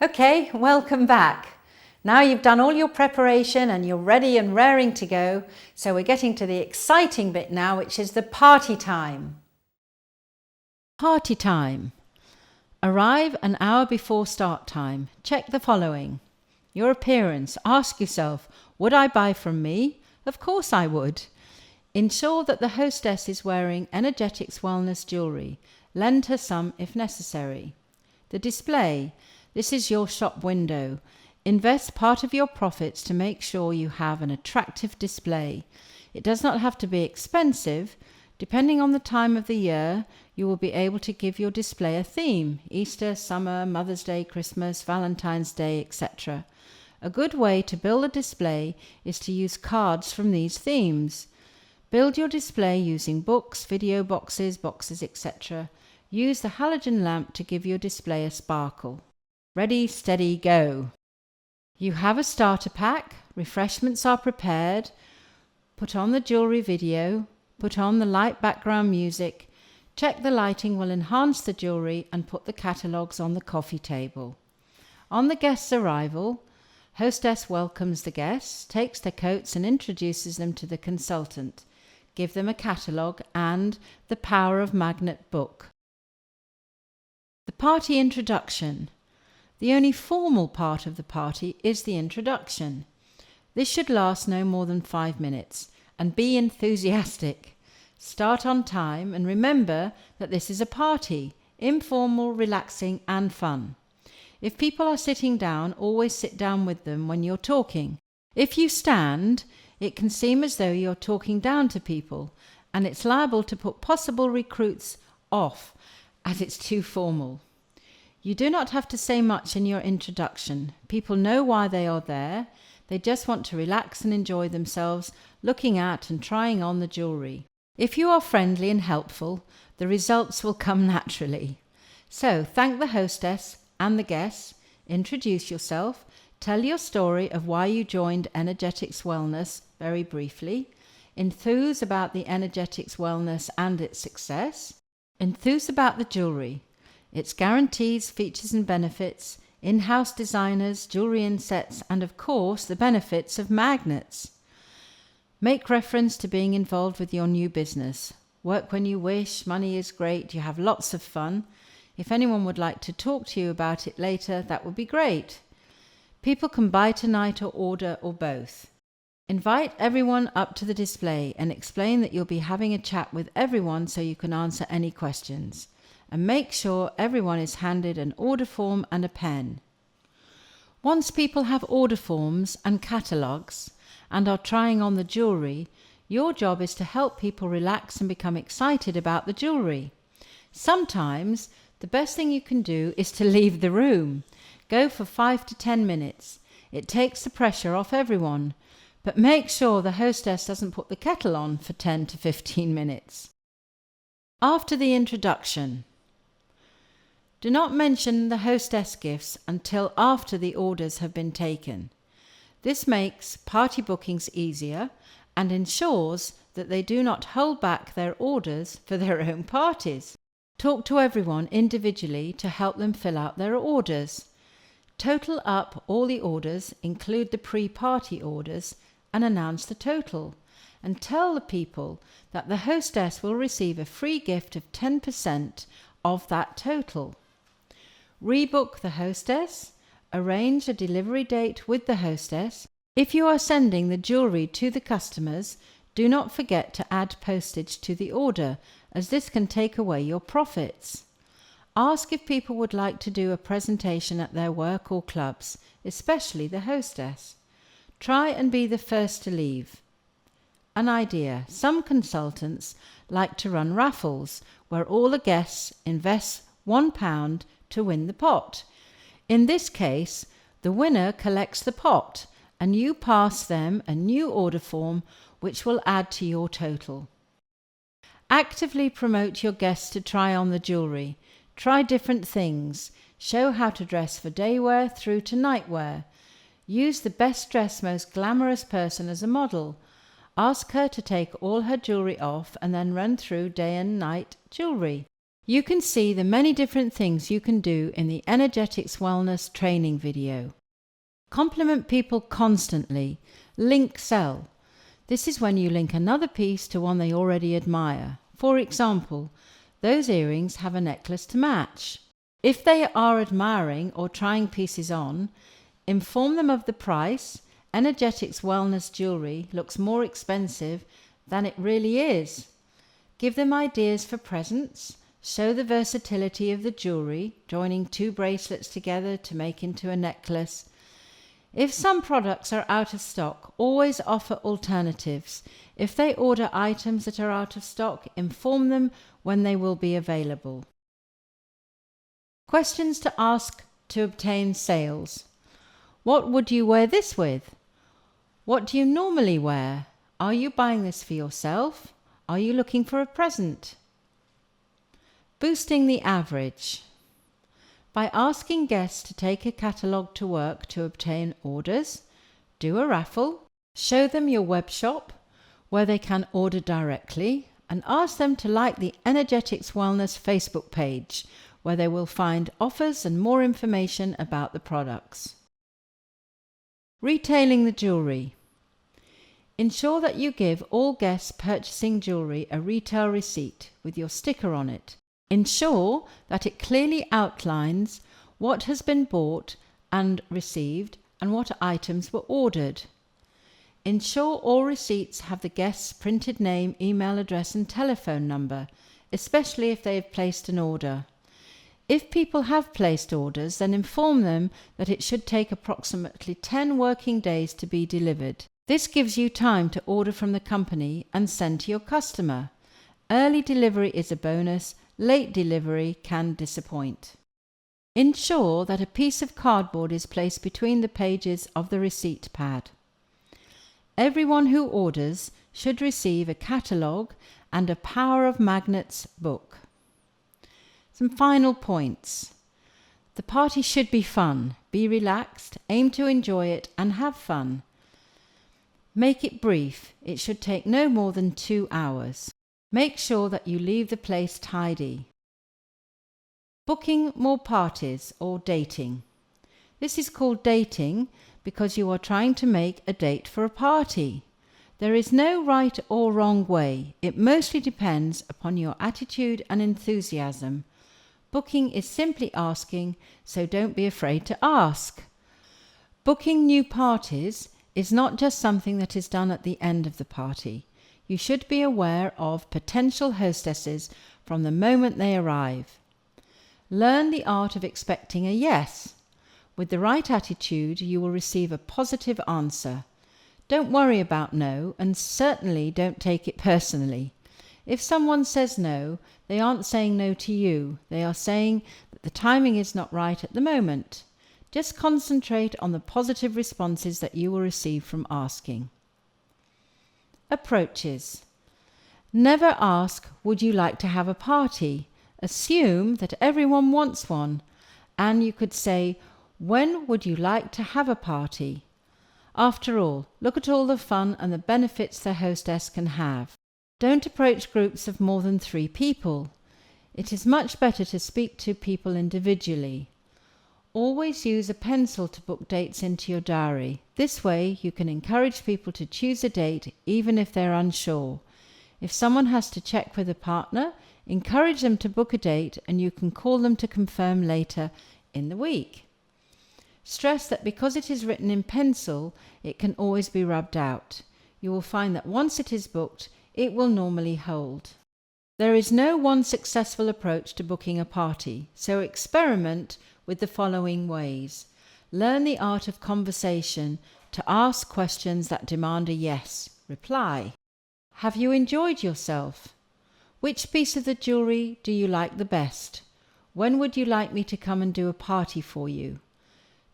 Okay, welcome back. Now you've done all your preparation and you're ready and raring to go. So we're getting to the exciting bit now, which is the party time. Party time. Arrive an hour before start time. Check the following. Your appearance. Ask yourself, would I buy from me? Of course I would. Ensure that the hostess is wearing Energetics Wellness jewellery. Lend her some if necessary. The display. This is your shop window. Invest part of your profits to make sure you have an attractive display. It does not have to be expensive. Depending on the time of the year, you will be able to give your display a theme: Easter, summer, Mother's Day, Christmas, Valentine's Day, etc. A good way to build a display is to use cards from these themes. Build your display using books, video boxes, etc. Use the halogen lamp to give your display a sparkle. Ready, steady, go. You have a starter pack, refreshments are prepared, put on the jewellery video, put on the light background music, check the lighting will enhance the jewellery and put the catalogues on the coffee table. On the guest's arrival, hostess welcomes the guests, takes their coats and introduces them to the consultant. Give them a catalogue and the Power of Magnet book. The party introduction. The only formal part of the party is the introduction. This should last no more than 5 minutes and be enthusiastic. Start on time and remember that this is a party, informal, relaxing and fun. If people are sitting down, always sit down with them when you're talking. If you stand, it can seem as though you're talking down to people and it's liable to put possible recruits off as it's too formal. You do not have to say much in your introduction. People know why they are there. They just want to relax and enjoy themselves looking at and trying on the jewellery. If you are friendly and helpful, the results will come naturally. So thank the hostess and the guests, introduce yourself, tell your story of why you joined Energetics Wellness very briefly, enthuse about the Energetics Wellness and its success, enthuse about the jewellery, its guarantees, features and benefits, in-house designers, jewellery and sets, and of course the benefits of magnets. Make reference to being involved with your new business. Work when you wish, money is great, you have lots of fun. If anyone would like to talk to you about it later, that would be great. People can buy tonight or order or both. Invite everyone up to the display and explain that you'll be having a chat with everyone so you can answer any questions. And make sure everyone is handed an order form and a pen. Once people have order forms and catalogues and are trying on the jewellery, your job is to help people relax and become excited about the jewellery. Sometimes the best thing you can do is to leave the room. Go for 5 to 10 minutes. It takes the pressure off everyone, but make sure the hostess doesn't put the kettle on for 10 to 15 minutes. After the introduction. Do not mention the hostess gifts until after the orders have been taken. This makes party bookings easier and ensures that they do not hold back their orders for their own parties. Talk to everyone individually to help them fill out their orders. Total up all the orders, include the pre-party orders, and announce the total. And tell the people that the hostess will receive a free gift of 10% of that total. Rebook the hostess. Arrange a delivery date with the hostess. If you are sending the jewellery to the customers, do not forget to add postage to the order, as this can take away your profits. Ask if people would like to do a presentation at their work or clubs, especially the hostess. Try and be the first to leave. An idea. Some consultants like to run raffles where all the guests invest £1 to win the pot. In this case, the winner collects the pot and you pass them a new order form which will add to your total. Actively promote your guests to try on the jewellery. Try different things. Show how to dress for day wear through to night wear. Use the best dressed, most glamorous person as a model. Ask her to take all her jewellery off and then run through day and night jewellery. You can see the many different things you can do in the Energetics Wellness training video. Compliment people constantly. Link sell. This is when you link another piece to one they already admire. For example, those earrings have a necklace to match. If they are admiring or trying pieces on, inform them of the price. Energetics Wellness jewelry looks more expensive than it really is. Give them ideas for presents. Show the versatility of the jewelry, joining 2 bracelets together to make into a necklace. If some products are out of stock, always offer alternatives. If they order items that are out of stock, inform them when they will be available. Questions to ask to obtain sales. What would you wear this with? What do you normally wear? Are you buying this for yourself? Are you looking for a present? Boosting the average. By asking guests to take a catalogue to work to obtain orders, do a raffle, show them your web shop where they can order directly, and ask them to like the Energetics Wellness Facebook page where they will find offers and more information about the products. Retailing the jewelry. Ensure that you give all guests purchasing jewelry a retail receipt with your sticker on it. Ensure that it clearly outlines what has been bought and received and what items were ordered. Ensure all receipts have the guest's printed name, email address and telephone number, especially if they have placed an order. If people have placed orders, then inform them that it should take approximately 10 working days to be delivered. This gives you time to order from the company and send to your customer. Early delivery is a bonus. Late delivery can disappoint. Ensure that a piece of cardboard is placed between the pages of the receipt pad. Everyone who orders should receive a catalogue and a Power of Magnets book. Some final points. The party should be fun. Be relaxed, aim to enjoy it and have fun. Make it brief. It should take no more than 2 hours. Make sure that you leave the place tidy. Booking more parties or dating. This is called dating because you are trying to make a date for a party. There is no right or wrong way. It mostly depends upon your attitude and enthusiasm. Booking is simply asking, so don't be afraid to ask. Booking new parties is not just something that is done at the end of the party. You should be aware of potential hostesses from the moment they arrive. Learn the art of expecting a yes. With the right attitude, you will receive a positive answer. Don't worry about no, and certainly don't take it personally. If someone says no, they aren't saying no to you. They are saying that the timing is not right at the moment. Just concentrate on the positive responses that you will receive from asking. Approaches. Never ask, would you like to have a party? Assume that everyone wants one, and you could say, when would you like to have a party? After all, look at all the fun and the benefits the hostess can have. Don't approach groups of more than 3 people. It is much better to speak to people individually. Always use a pencil to book dates into your diary. This way you can encourage people to choose a date even if they're unsure. If someone has to check with a partner, encourage them to book a date and you can call them to confirm later in the week. Stress that because it is written in pencil, it can always be rubbed out. You will find that once it is booked, it will normally hold. There is no one successful approach to booking a party, so experiment with the following ways. Learn the art of conversation to ask questions that demand a yes. Reply. Have you enjoyed yourself? Which piece of the jewelry do you like the best? When would you like me to come and do a party for you?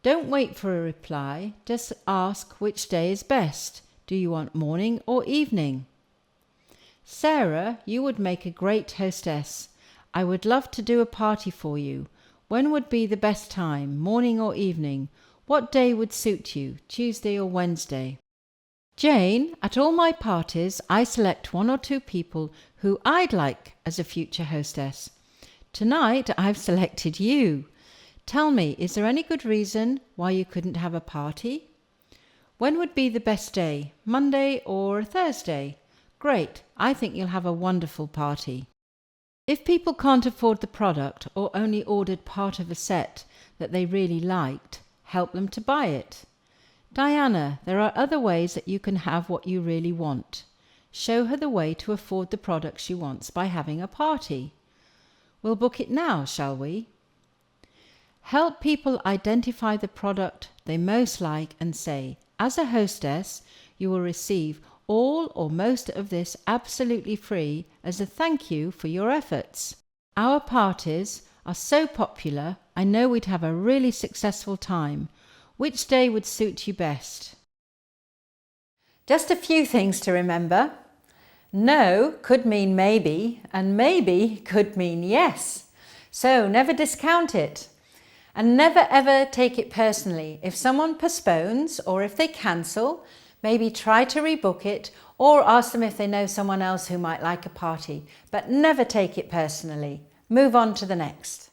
Don't wait for a reply. Just ask which day is best. Do you want morning or evening? Sarah, you would make a great hostess. I would love to do a party for you. When would be the best time, morning or evening? What day would suit you, Tuesday or Wednesday? Jane, at all my parties, I select 1 or 2 people who I'd like as a future hostess. Tonight I've selected you. Tell me, is there any good reason why you couldn't have a party? When would be the best day, Monday or Thursday? Great, I think you'll have a wonderful party. If people can't afford the product or only ordered part of a set that they really liked, help them to buy it. Diana, there are other ways that you can have what you really want. Show her the way to afford the product she wants by having a party. We'll book it now, shall we? Help people identify the product they most like and say, as a hostess, you will receive all or most of this absolutely free as a thank you for your efforts. Our parties are so popular, I know we'd have a really successful time. Which day would suit you best? Just a few things to remember. No could mean maybe, and maybe could mean yes. So never discount it. And never ever take it personally. If someone postpones or if they cancel, maybe try to rebook it or ask them if they know someone else who might like a party. But never take it personally. Move on to the next.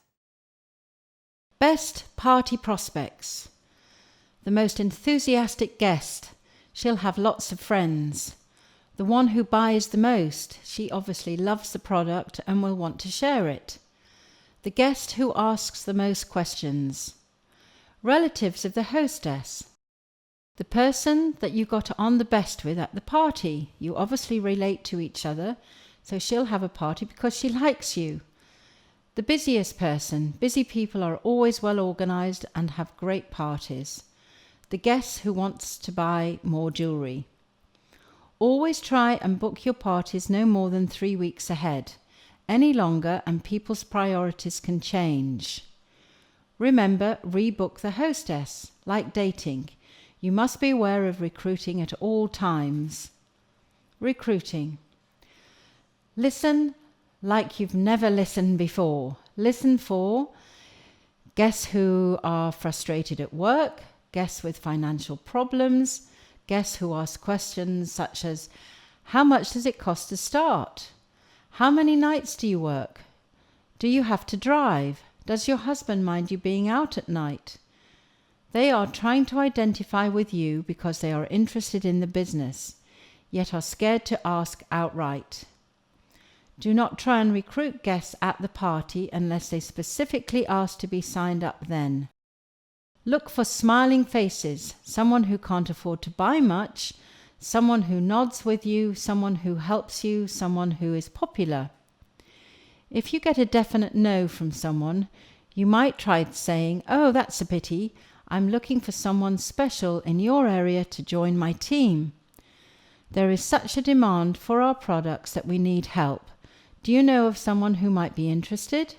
Best party prospects. The most enthusiastic guest. She'll have lots of friends. The one who buys the most. She obviously loves the product and will want to share it. The guest who asks the most questions. Relatives of the hostess. The person that you got on the best with at the party. You obviously relate to each other, so she'll have a party because she likes you. The busiest person. Busy people are always well organised and have great parties. The guest who wants to buy more jewellery. Always try and book your parties no more than 3 weeks ahead. Any longer and people's priorities can change. Remember, rebook the hostess. Like dating, you must be aware of recruiting at all times. Recruiting. Listen like you've never listened before. Listen for guests who are frustrated at work, guests with financial problems, guests who ask questions such as, how much does it cost to start? How many nights do you work? Do you have to drive? Does your husband mind you being out at night? They are trying to identify with you because they are interested in the business, yet are scared to ask outright. Do not try and recruit guests at the party unless they specifically ask to be signed up then. Look for smiling faces, someone who can't afford to buy much, someone who nods with you, someone who helps you, someone who is popular. If you get a definite no from someone, you might try saying, oh, that's a pity. I'm looking for someone special in your area to join my team. There is such a demand for our products that we need help. Do you know of someone who might be interested?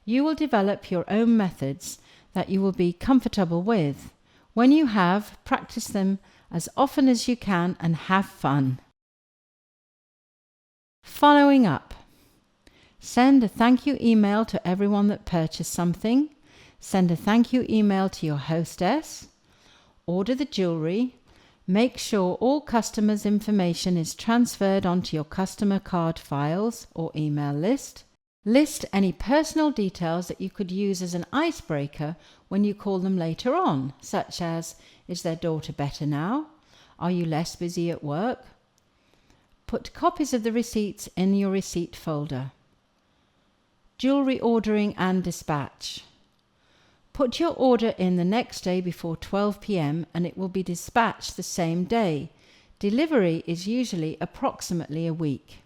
You will develop your own methods that you will be comfortable with. When you have, practice them as often as you can and have fun. Following up. Send a thank you email to everyone that purchased something. Send a thank you email to your hostess. Order the jewellery. Make sure all customers' information is transferred onto your customer card files or email list. List any personal details that you could use as an icebreaker when you call them later on, such as, is their daughter better now? Are you less busy at work? Put copies of the receipts in your receipt folder. Jewellery ordering and dispatch. Put your order in the next day before 12 p.m. and it will be dispatched the same day. Delivery is usually approximately a week.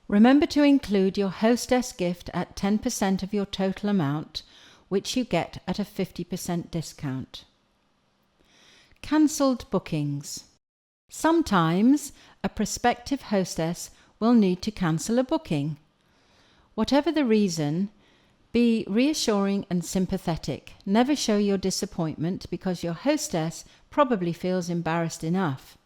Remember to include your hostess gift at 10% of your total amount, which you get at a 50% discount. Cancelled bookings. Sometimes a prospective hostess will need to cancel a booking. Whatever the reason, be reassuring and sympathetic. Never show your disappointment because your hostess probably feels embarrassed enough.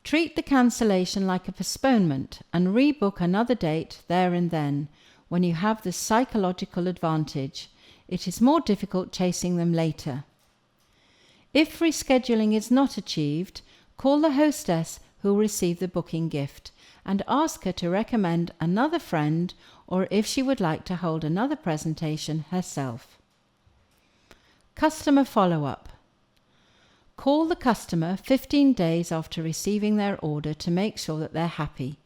Treat the cancellation like a postponement and rebook another date there and then when you have the psychological advantage. It is more difficult chasing them later. If rescheduling is not achieved, call the hostess who'll receive the booking gift and ask her to recommend another friend or if she would like to hold another presentation herself. Customer follow-up. Call the customer 15 days after receiving their order to make sure that they're happy.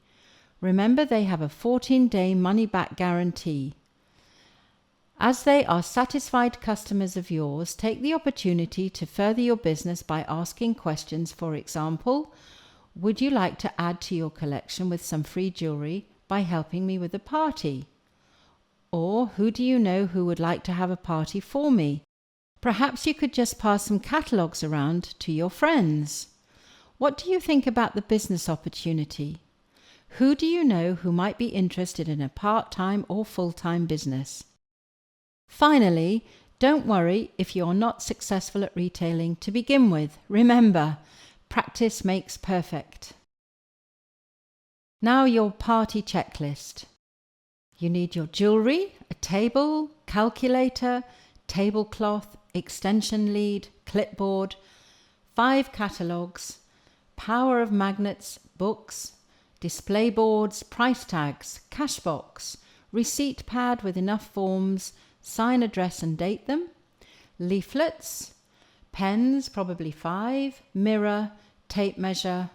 Remember, they have a 14-day money-back guarantee. As they are satisfied customers of yours, take the opportunity to further your business by asking questions. For example, would you like to add to your collection with some free jewelry by helping me with a party? Or who do you know who would like to have a party for me? Perhaps you could just pass some catalogues around to your friends. What do you think about the business opportunity? Who do you know who might be interested in a part-time or full-time business? Finally, don't worry if you're not successful at retailing to begin with. Remember, practice makes perfect. Now your party checklist. You need your jewelry, a table, calculator, tablecloth, extension lead, clipboard, 5 catalogues, power of magnets, books, display boards, price tags, cash box, receipt pad with enough forms, sign, address and date them, leaflets, pens, probably 5, mirror, tape measure,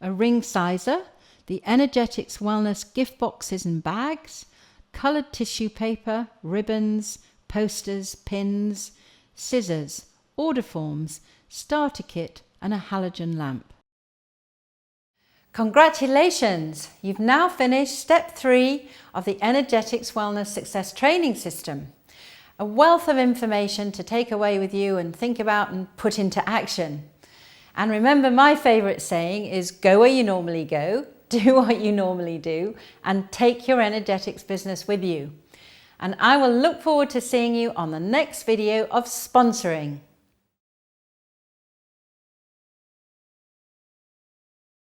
a ring sizer, the Energetics Wellness gift boxes and bags, coloured tissue paper, ribbons, posters, pins, scissors, order forms, starter kit and a halogen lamp. Congratulations! You've now finished step 3 of the Energetics Wellness Success Training System. A wealth of information to take away with you and think about and put into action. And remember, my favourite saying is go where you normally go, do what you normally do, and take your energetics business with you. And I will look forward to seeing you on the next video of sponsoring.